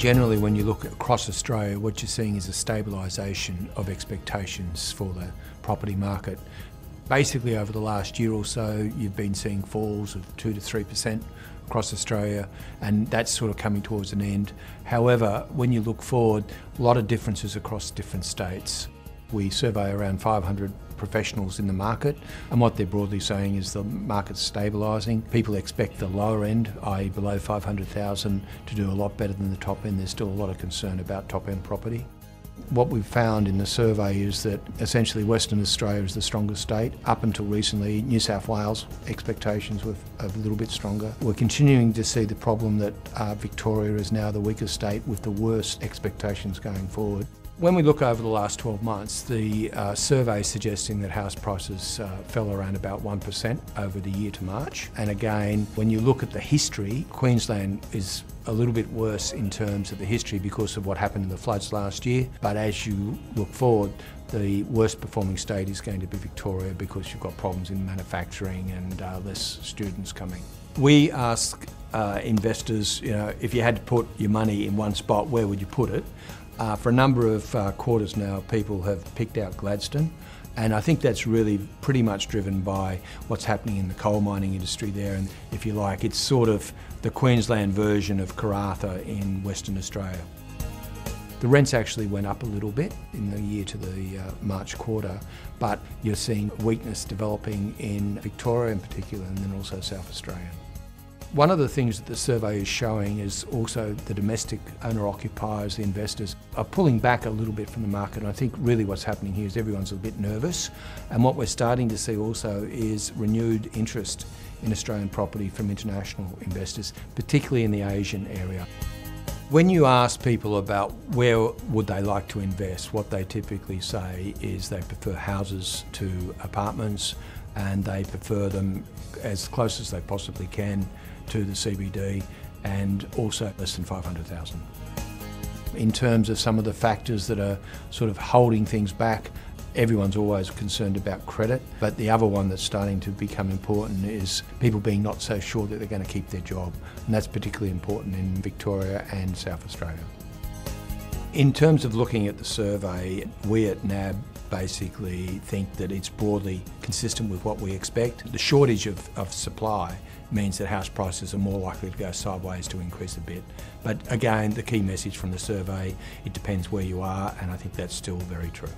Generally, when you look across Australia, what you're seeing is a stabilisation of expectations for the property market. Basically, over the last year or so, you've been seeing falls of 2 to 3% across Australia, and that's sort of coming towards an end. However, when you look forward, a lot of differences across different states. We survey around 500 professionals in the market, and what they're broadly saying is the market's stabilising. People expect the lower end, i.e. below 500,000, to do a lot better than the top end. There's still a lot of concern about top end property. What we've found in the survey is that essentially Western Australia is the strongest state. Up until recently, New South Wales expectations were a little bit stronger. We're continuing to see the problem that Victoria is now the weakest state with the worst expectations going forward. When we look over the last 12 months, the survey is suggesting that house prices fell around about 1% over the year to March. And again, when you look at the history, Queensland is a little bit worse in terms of the history because of what happened in the floods last year. But as you look forward, the worst performing state is going to be Victoria because you've got problems in manufacturing and less students coming. We ask investors, if you had to put your money in one spot, where would you put it? For a number of quarters now, people have picked out Gladstone, and I think that's really pretty much driven by what's happening in the coal mining industry there. And if you like, it's sort of the Queensland version of Karratha in Western Australia. The rents actually went up a little bit in the year to the March quarter, but you're seeing weakness developing in Victoria in particular, and then also South Australia. One of the things that the survey is showing is also the domestic owner-occupiers, the investors, are pulling back a little bit from the market. And I think really what's happening here is everyone's a bit nervous. And what we're starting to see also is renewed interest in Australian property from international investors, particularly in the Asian area. When you ask people about where would they like to invest, what they typically say is they prefer houses to apartments, and they prefer them as close as they possibly can to the CBD, and also less than 500,000. In terms of some of the factors that are sort of holding things back, everyone's always concerned about credit, but the other one that's starting to become important is people being not so sure that they're going to keep their job, and that's particularly important in Victoria and South Australia. In terms of looking at the survey, we at NAB basically think that it's broadly consistent with what we expect. The shortage of supply means that house prices are more likely to go sideways to increase a bit. But again, the key message from the survey, it depends where you are, and I think that's still very true.